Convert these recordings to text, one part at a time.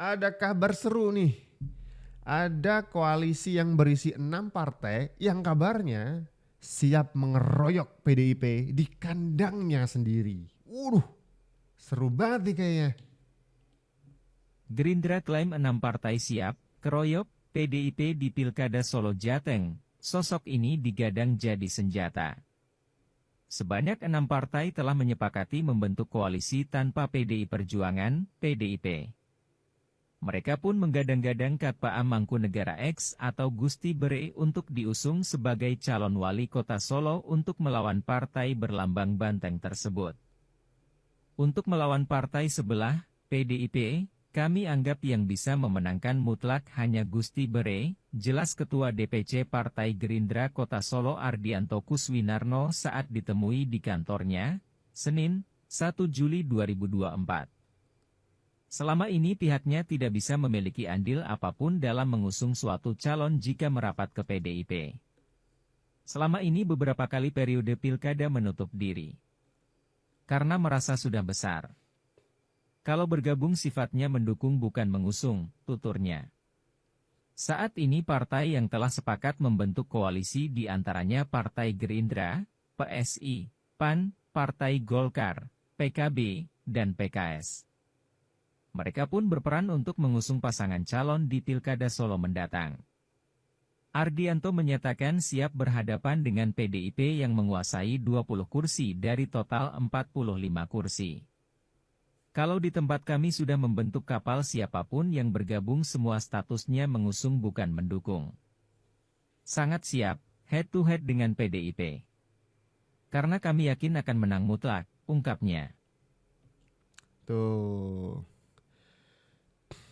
Ada kabar seru nih. Ada koalisi yang berisi 6 partai yang kabarnya siap mengeroyok PDIP di kandangnya sendiri. Seru banget nih kayaknya. Gerindra klaim 6 partai siap keroyok PDIP di Pilkada Solo Jateng. Sosok ini digadang jadi senjata. Sebanyak 6 partai telah menyepakati membentuk koalisi tanpa PDI Perjuangan, PDIP. Mereka pun menggadang-gadang Kakpa Mangkunegara X atau Gusti Bere untuk diusung sebagai calon wali kota Solo untuk melawan partai berlambang banteng tersebut. Untuk melawan partai sebelah, PDIP, kami anggap yang bisa memenangkan mutlak hanya Gusti Bere, jelas Ketua DPC Partai Gerindra Kota Solo Ardianto Kuswinarno saat ditemui di kantornya, Senin, 1 Juli 2024. Selama ini pihaknya tidak bisa memiliki andil apapun dalam mengusung suatu calon jika merapat ke PDIP. Selama ini beberapa kali periode pilkada menutup diri. Karena merasa sudah besar. Kalau bergabung sifatnya mendukung bukan mengusung, tuturnya. Saat ini partai yang telah sepakat membentuk koalisi di antaranya Partai Gerindra, PSI, PAN, Partai Golkar, PKB, dan PKS. Mereka pun berperan untuk mengusung pasangan calon di Pilkada Solo mendatang. Ardianto menyatakan siap berhadapan dengan PDIP yang menguasai 20 kursi dari total 45 kursi. Kalau di tempat kami sudah membentuk kapal siapapun yang bergabung semua statusnya mengusung bukan mendukung. Sangat siap, head to head dengan PDIP. Karena kami yakin akan menang mutlak, ungkapnya. Tuh.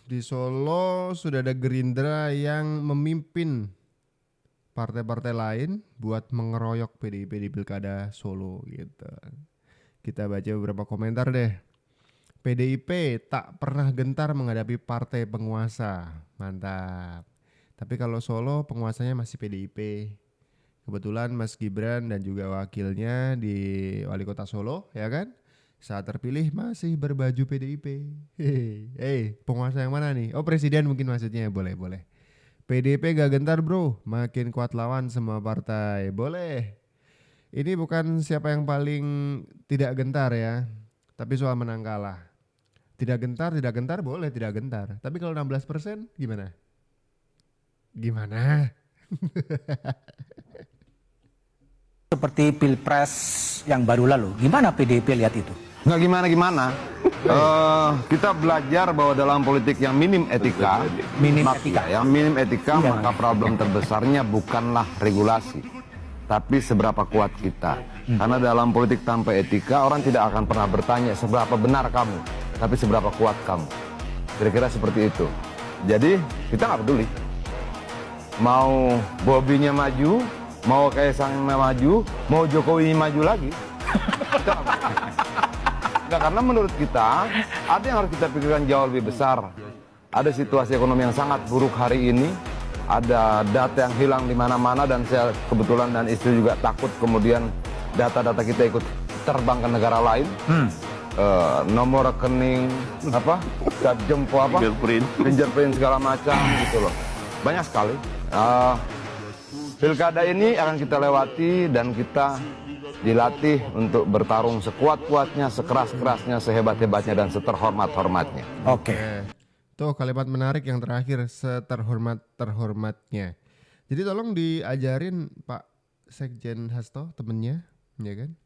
Di Solo sudah ada Gerindra yang memimpin partai-partai lain buat mengeroyok PDIP di Pilkada Solo gitu. Kita baca beberapa komentar deh. PDIP tak pernah gentar menghadapi partai penguasa. Mantap. Tapi kalau Solo penguasanya masih PDIP. Kebetulan Mas Gibran dan juga wakilnya di Wali Kota Solo, ya kan? Saat terpilih masih berbaju PDIP. Penguasa yang mana nih? Oh, presiden mungkin maksudnya. Boleh. PDIP gak gentar bro, makin kuat lawan semua partai. Boleh. Ini bukan siapa yang paling tidak gentar ya, tapi soal menang kalah. Tidak gentar boleh tidak gentar. Tapi kalau 16% gimana? Gimana? Seperti Pilpres yang baru lalu, gimana PDIP lihat itu? Nggak gimana-gimana. Kita belajar bahwa dalam politik yang minim etika, Iya. maka problem terbesarnya bukanlah regulasi, tapi seberapa kuat kita. Karena dalam politik tanpa etika, orang tidak akan pernah bertanya seberapa benar kamu, tapi seberapa kuat kamu. Kira-kira seperti itu. Jadi kita nggak peduli. Mau Bobinya maju, mau Kaisang maju, mau Jokowi maju lagi. Kita nggak peduli. Enggak, karena menurut kita ada yang harus kita pikirkan jauh lebih besar. Ada situasi ekonomi yang sangat buruk hari ini, ada data yang hilang di mana-mana dan saya kebetulan dan istri juga takut kemudian data-data kita ikut terbang ke negara lain. Nomor rekening cap jempol fingerprint segala macam gitu loh. Banyak sekali. Pilkada ini akan kita lewati dan kita dilatih untuk bertarung sekuat-kuatnya, sekeras-kerasnya, sehebat-hebatnya, dan seterhormat-hormatnya. Oke. Tuh kalimat menarik yang terakhir, seterhormat-terhormatnya. Jadi tolong diajarin Pak Sekjen Hasto, temennya, ya kan?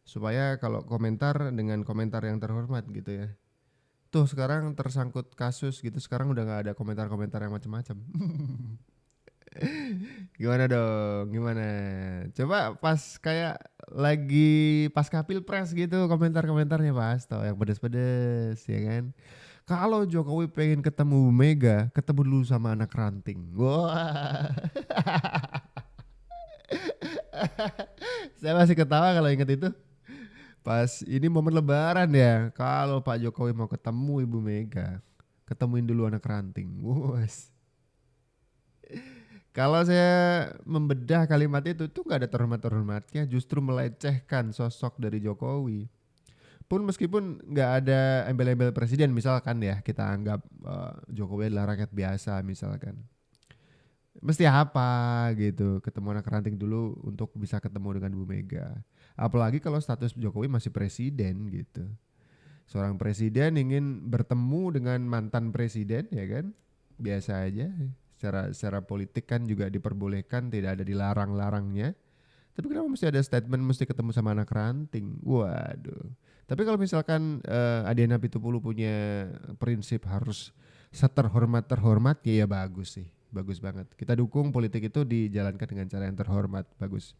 Supaya kalau komentar dengan komentar yang terhormat gitu ya. Tuh sekarang tersangkut kasus gitu, sekarang udah gak ada komentar-komentar yang macam-macam. Gimana dong? Gimana? Coba pas kayak lagi pasca pilpres gitu komentar-komentarnya Pak Hasto yang pedes-pedes ya kan. Kalau Jokowi pengen ketemu Bu Mega, ketemu dulu sama anak ranting. Wah. Saya masih ketawa kalau inget itu. Pas ini momen lebaran ya. Kalau Pak Jokowi mau ketemu Ibu Mega, ketemuin dulu anak ranting. Wes. Kalau saya membedah kalimat itu tuh gak ada terhormat-terhormatnya, justru melecehkan sosok dari Jokowi. Pun meskipun nggak ada embel-embel presiden misalkan ya, kita anggap Jokowi adalah rakyat biasa misalkan. Mesti apa gitu, ketemu anak ranting dulu untuk bisa ketemu dengan Bu Mega. Apalagi kalau status Jokowi masih presiden gitu. Seorang presiden ingin bertemu dengan mantan presiden ya kan, biasa aja. Secara politik kan juga diperbolehkan, tidak ada dilarang-larangnya. Tapi kenapa mesti ada statement mesti ketemu sama anak ranting? Waduh. Tapi kalau misalkan Adiana Pitupulu punya prinsip harus seterhormat-terhormat, ya bagus sih. Bagus banget. Kita dukung politik itu dijalankan dengan cara yang terhormat. Bagus.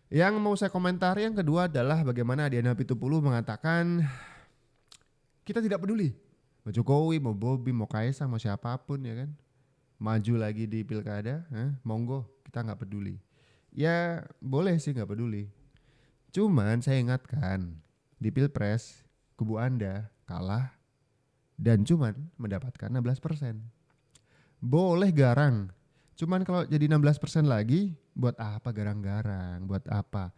Yang mau saya komentari yang kedua adalah bagaimana Adiana Pitupulu mengatakan kita tidak peduli. Mau Jokowi, mau Bobi, mau Kaisang, mau siapapun ya kan. Maju lagi di pilkada, monggo, kita nggak peduli. Ya boleh sih nggak peduli. Cuman saya ingatkan di pilpres kubu Anda kalah dan cuman mendapatkan 16%. Boleh garang. Cuman kalau jadi 16% lagi, buat apa garang-garang? Buat apa?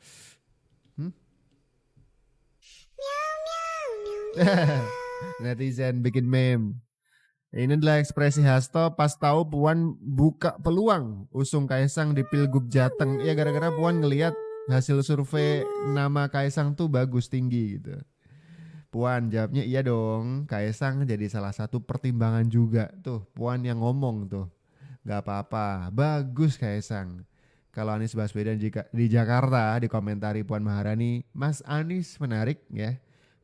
Netizen bikin meme. Ini adalah ekspresi Hasto pas tahu Puan buka peluang usung Kaisang di Pilgub Jateng. Ya gara-gara Puan ngelihat hasil survei nama Kaisang tuh bagus, tinggi gitu. Puan jawabnya iya dong, Kaisang jadi salah satu pertimbangan juga. Tuh Puan yang ngomong tuh, gak apa-apa, bagus Kaisang. Kalau Anies Baswedan di Jakarta dikomentari Puan Maharani, Mas Anies menarik ya.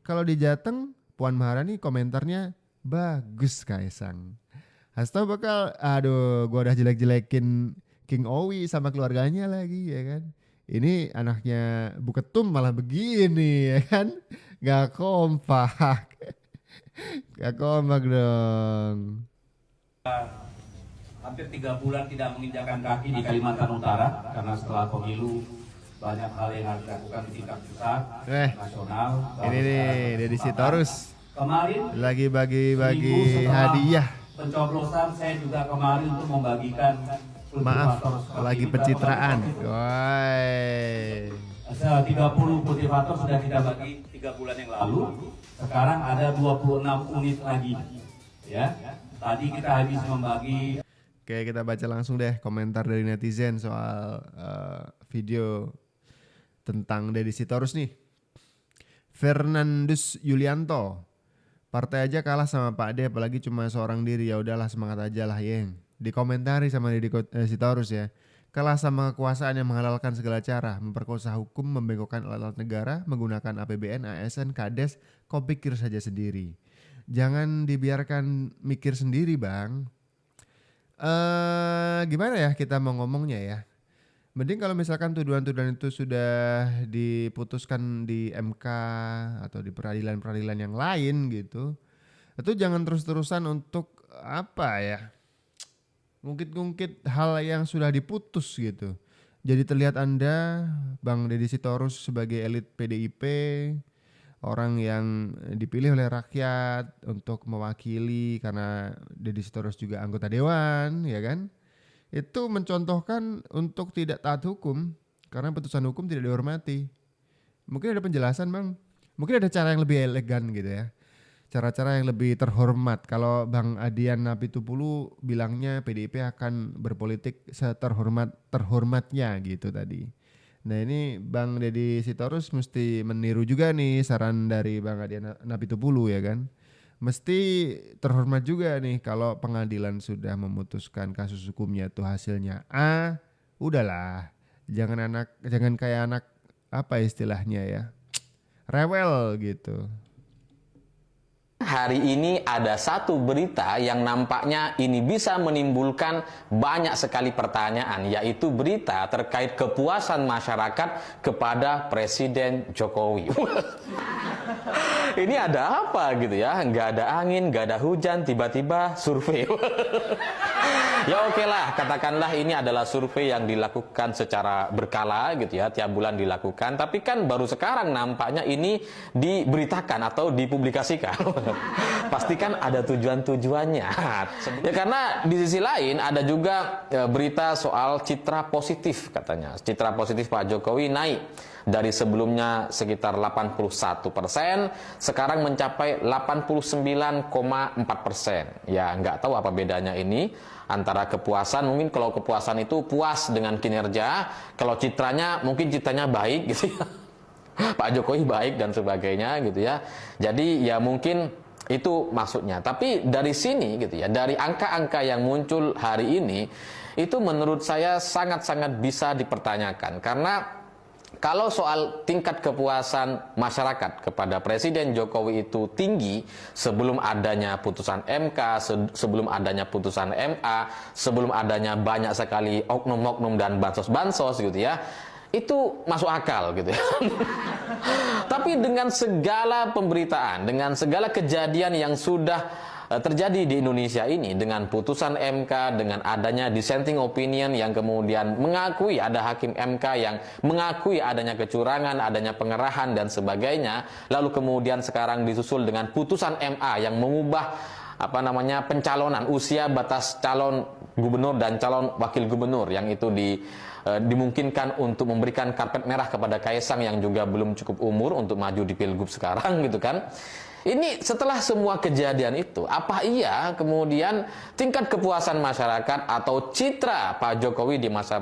Kalau di Jateng Puan Maharani komentarnya bagus Kaisang. Hasto bakal, aduh gua udah jelek-jelekin King Owi sama keluarganya lagi ya kan. Ini anaknya Bu Ketum malah begini ya kan. Gak kompak. Gak kompak dong. Hampir 3 bulan tidak menginjakan kaki di Kalimantan Utara karena setelah pemilu banyak hal yang harus dilakukan di tingkat pusat, nasional. Ini nih Deddy Sitorus Kemarin lagi bagi-bagi seminggu setelah hadiah. pencoblosan saya juga kemarin untuk membagikan Maaf, kultivator lagi seperti pencitraan. Bapak Woi. 30 kultivator sudah kita bagi 3 bulan yang lalu. Sekarang ada 26 unit lagi. Ya, tadi kita habis membagi. Oke, kita baca langsung deh komentar dari netizen soal video tentang Deddy Sitorus nih. Fernandus Yulianto, partai aja kalah sama Pak D, apalagi cuma seorang diri, ya udahlah semangat aja lah Yeng. Dikomentari sama Deddy Sitorus ya. Kalah sama kekuasaan yang menghalalkan segala cara, memperkosa hukum, membengkokkan alat-alat negara, menggunakan APBN, ASN, Kades, kau pikir saja sendiri. Jangan dibiarkan mikir sendiri bang. Gimana ya kita mau ngomongnya ya? Mending kalau misalkan tuduhan-tuduhan itu sudah diputuskan di MK atau di peradilan-peradilan yang lain gitu, itu jangan terus-terusan untuk apa ya, ngungkit-ngungkit hal yang sudah diputus gitu. Jadi terlihat Anda, Bang Deddy Sitorus sebagai elit PDIP, orang yang dipilih oleh rakyat untuk mewakili karena Deddy Sitorus juga anggota dewan, ya kan? Itu mencontohkan untuk tidak taat hukum karena putusan hukum tidak dihormati. Mungkin ada penjelasan bang, mungkin ada cara yang lebih elegan gitu ya, cara-cara yang lebih terhormat. Kalau Bang Adiana Pitupulu bilangnya PDIP akan berpolitik seterhormat-terhormatnya gitu tadi. Nah ini Bang Deddy Sitorus mesti meniru juga nih saran dari Bang Adiana Pitupulu ya kan. Mesti terhormat juga nih kalau pengadilan sudah memutuskan kasus hukumnya tuh hasilnya A, udahlah. Jangan kayak anak apa istilahnya ya, rewel gitu. Hari ini ada satu berita yang nampaknya ini bisa menimbulkan banyak sekali pertanyaan, yaitu berita terkait kepuasan masyarakat kepada Presiden Jokowi. Ini ada apa gitu ya, nggak ada angin, nggak ada hujan, tiba-tiba survei. Ya oke lah, katakanlah ini adalah survei yang dilakukan secara berkala gitu ya, tiap bulan dilakukan. Tapi kan baru sekarang nampaknya ini diberitakan atau dipublikasikan. Pastikan ada tujuan-tujuannya. Ya karena di sisi lain ada juga berita soal citra positif katanya. Citra positif Pak Jokowi naik dari sebelumnya sekitar 81%, sekarang mencapai 89,4%. Ya nggak tahu apa bedanya ini antara kepuasan. Mungkin kalau kepuasan itu puas dengan kinerja, kalau citranya mungkin citranya baik gitu ya. Pak Jokowi baik dan sebagainya gitu ya. Jadi ya mungkin itu maksudnya. Tapi dari sini gitu ya, dari angka-angka yang muncul hari ini, itu menurut saya sangat-sangat bisa dipertanyakan. Karena kalau soal tingkat kepuasan masyarakat kepada Presiden Jokowi itu tinggi sebelum adanya putusan MK, sebelum adanya putusan MA, sebelum adanya banyak sekali oknum-oknum dan bansos-bansos gitu ya, itu masuk akal gitu ya. Tapi dengan segala pemberitaan, dengan segala kejadian yang sudah terjadi di Indonesia ini, dengan putusan MK, dengan adanya dissenting opinion yang kemudian mengakui ada hakim MK yang mengakui adanya kecurangan, adanya pengerahan dan sebagainya, lalu kemudian sekarang disusul dengan putusan MA yang mengubah pencalonan usia batas calon gubernur dan calon wakil gubernur yang itu dimungkinkan untuk memberikan karpet merah kepada Kaisang yang juga belum cukup umur untuk maju di Pilgub sekarang gitu kan. Ini setelah semua kejadian itu, apa iya kemudian tingkat kepuasan masyarakat atau citra Pak Jokowi di mata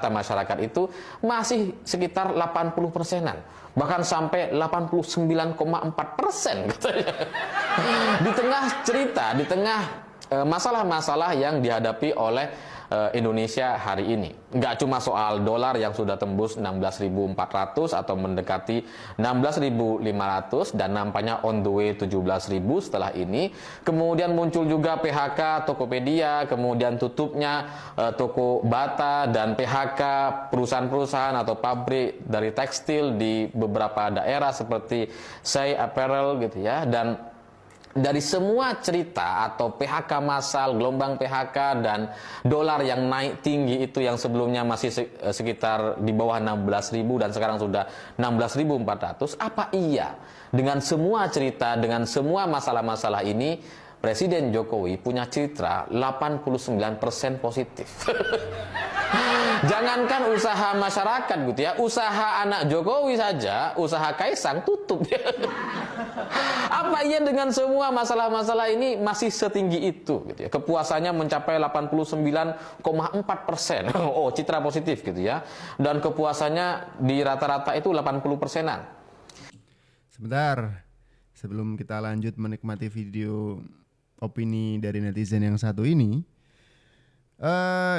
masyarakat itu masih sekitar 80%-an, bahkan sampai 89,4% katanya. Di tengah cerita, di tengah masalah-masalah yang dihadapi oleh Indonesia hari ini. Nggak cuma soal dolar yang sudah tembus 16.400 atau mendekati 16.500 dan nampaknya on the way 17.000 setelah ini. Kemudian muncul juga PHK Tokopedia, kemudian tutupnya toko Bata dan PHK perusahaan-perusahaan atau pabrik dari tekstil di beberapa daerah seperti Say Apparel gitu ya. Dan dari semua cerita atau PHK massal, gelombang PHK dan dolar yang naik tinggi itu yang sebelumnya masih sekitar di bawah 16.000 dan sekarang sudah 16.400, apa iya dengan semua cerita, dengan semua masalah-masalah ini Presiden Jokowi punya citra 89% positif? Jangankan usaha masyarakat gitu ya, usaha anak Jokowi saja, usaha Kaisang tutup. Apa iya dengan semua masalah-masalah ini masih setinggi itu gitu ya? Kepuasannya mencapai 89,4%. Oh, citra positif gitu ya. Dan kepuasannya di rata-rata itu 80%-an. Sebentar, sebelum kita lanjut menikmati video opini dari netizen yang satu ini,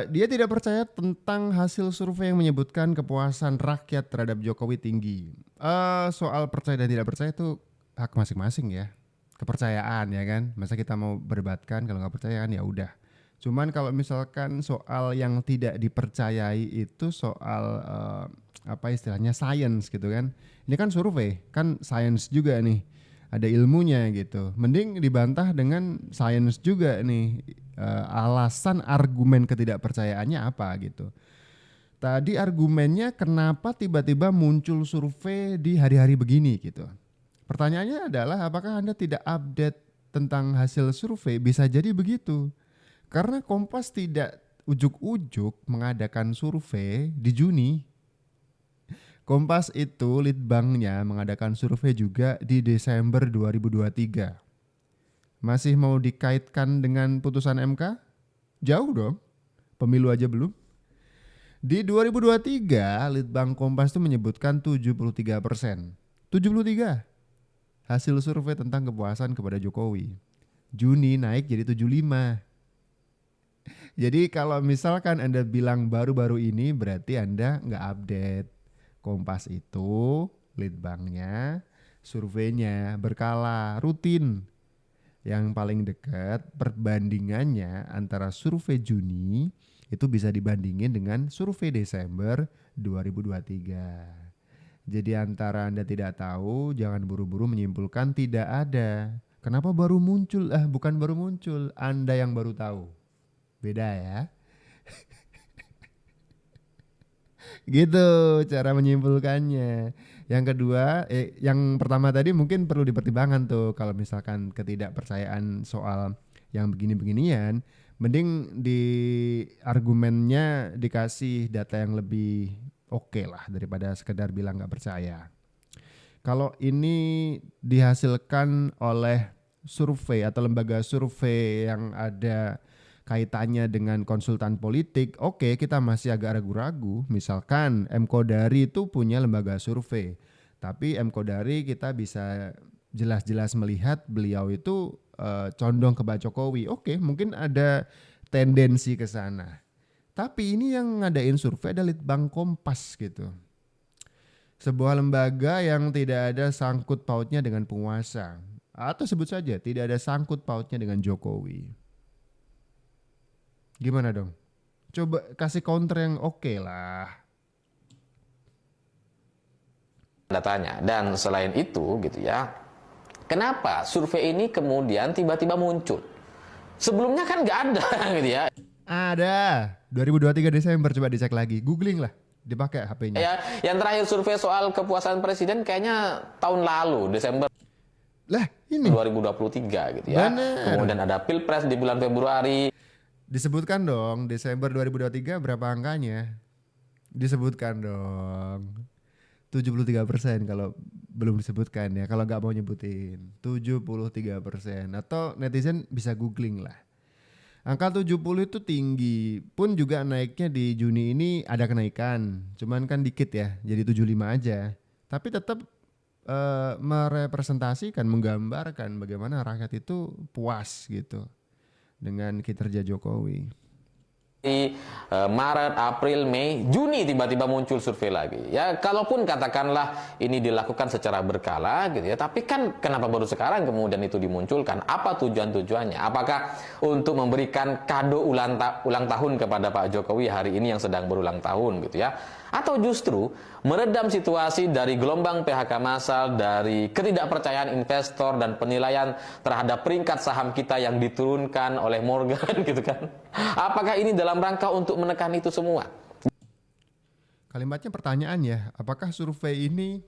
dia tidak percaya tentang hasil survei yang menyebutkan kepuasan rakyat terhadap Jokowi tinggi. Soal percaya dan tidak percaya itu hak masing-masing ya, kepercayaan ya kan. Masa kita mau berdebatkan, kalau nggak percaya kan ya udah. Cuman kalau misalkan soal yang tidak dipercayai itu soal apa istilahnya science gitu kan. Ini kan survei, kan science juga nih, ada ilmunya gitu. Mending dibantah dengan science juga nih. Alasan argumen ketidakpercayaannya apa gitu. Tadi argumennya kenapa tiba-tiba muncul survei di hari-hari begini gitu. Pertanyaannya adalah apakah Anda tidak update tentang hasil survei? Bisa jadi begitu. Karena Kompas tidak ujuk-ujuk mengadakan survei di Juni. Kompas itu litbangnya mengadakan survei juga di Desember 2023. Masih mau dikaitkan dengan putusan MK? Jauh dong, pemilu aja belum. Di 2023, Litbang Kompas itu menyebutkan 73%. 73 hasil survei tentang kepuasan kepada Jokowi. Juni naik jadi 75. Jadi kalau misalkan Anda bilang baru-baru ini, berarti Anda nggak update. Kompas itu, Litbangnya, surveinya berkala, rutin. Yang paling dekat perbandingannya antara survei Juni itu bisa dibandingin dengan survei Desember 2023. Jadi antara Anda tidak tahu, jangan buru-buru menyimpulkan tidak ada. Kenapa baru muncul? Bukan baru muncul, Anda yang baru tahu. Beda ya. Gitu cara menyimpulkannya. Yang kedua, yang pertama tadi mungkin perlu dipertimbangkan tuh kalau misalkan ketidakpercayaan soal yang begini-beginian, mending di argumennya dikasih data yang lebih oke lah daripada sekedar bilang nggak percaya. Kalau ini dihasilkan oleh survei atau lembaga survei yang ada kaitannya dengan konsultan politik, oke, kita masih agak ragu-ragu. Misalkan M. Kodari itu punya lembaga survei, tapi M. Kodari kita bisa jelas-jelas melihat beliau itu condong ke Pak Jokowi. Oke, mungkin ada tendensi ke sana. Tapi ini yang ngadain survei ada Litbang Kompas gitu. Sebuah lembaga yang tidak ada sangkut pautnya dengan penguasa. Atau sebut saja tidak ada sangkut pautnya dengan Jokowi. Gimana dong? Coba kasih counter yang oke lah. Datanya. Dan selain itu gitu ya, kenapa survei ini kemudian tiba-tiba muncul? Sebelumnya kan nggak ada gitu ya. Ada. 2023 Desember, coba dicek lagi. Googling lah. Dipakai HP-nya. Ya, yang terakhir survei soal kepuasan presiden kayaknya tahun lalu, Desember Lah, ini 2023 gitu ya. Bener. Kemudian ada Pilpres di bulan Februari. disebutkan dong Desember 2023 berapa angkanya? Disebutkan dong. 73% kalau belum disebutkan ya. Kalau nggak mau nyebutin 73%. Atau netizen bisa googling lah. Angka 70 itu tinggi. Pun juga naiknya di Juni ini ada kenaikan. Cuman kan dikit ya. Jadi 75 aja. Tapi tetap merepresentasikan, menggambarkan bagaimana rakyat itu puas gitu dengan kinerja Jokowi. Maret, April, Mei, Juni tiba-tiba muncul survei lagi. Ya, kalaupun katakanlah ini dilakukan secara berkala gitu ya, tapi kan kenapa baru sekarang kemudian itu dimunculkan? Apa tujuannya? Apakah untuk memberikan kado ulang tahun kepada Pak Jokowi hari ini yang sedang berulang tahun gitu ya? Atau justru meredam situasi dari gelombang PHK massal, dari ketidakpercayaan investor dan penilaian terhadap peringkat saham kita yang diturunkan oleh Morgan gitu kan. Apakah ini dalam rangka untuk menekan itu semua? Kalimatnya pertanyaan ya, apakah survei ini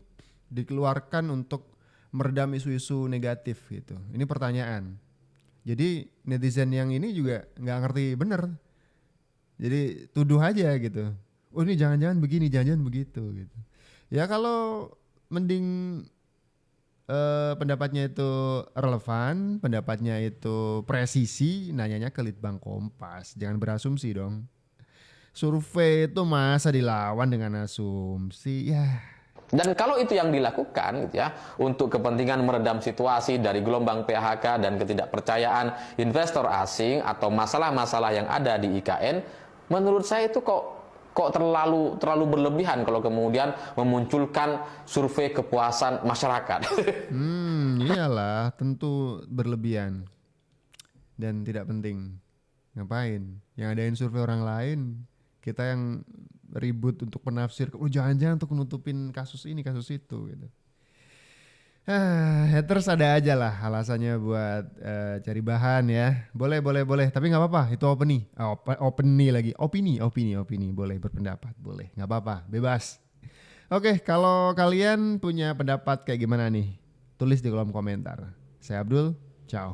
dikeluarkan untuk meredam isu-isu negatif gitu? Ini pertanyaan. Jadi netizen yang ini juga nggak ngerti bener. Jadi tuduh aja gitu. Oh ini jangan-jangan begini, jangan-jangan begitu gitu. Ya kalau mending pendapatnya itu relevan, pendapatnya itu presisi, nanyanya ke Litbang Kompas. Jangan berasumsi dong. Survei itu masa dilawan dengan asumsi ya. Dan kalau itu yang dilakukan gitu ya, untuk kepentingan meredam situasi dari gelombang PHK dan ketidakpercayaan investor asing atau masalah-masalah yang ada di IKN, menurut saya itu kok terlalu berlebihan kalau kemudian memunculkan survei kepuasan masyarakat. Iyalah, tentu berlebihan dan tidak penting. Ngapain? Yang adain survei orang lain, kita yang ribut untuk penafsir. Oh jangan-jangan untuk nutupin kasus ini, kasus itu gitu. Haters ada aja lah alasannya buat cari bahan ya. Boleh. Tapi nggak apa-apa. Itu opini. Boleh berpendapat, boleh. Nggak apa-apa, bebas. Oke, kalau kalian punya pendapat kayak gimana nih? Tulis di kolom komentar. Saya Abdul, ciao.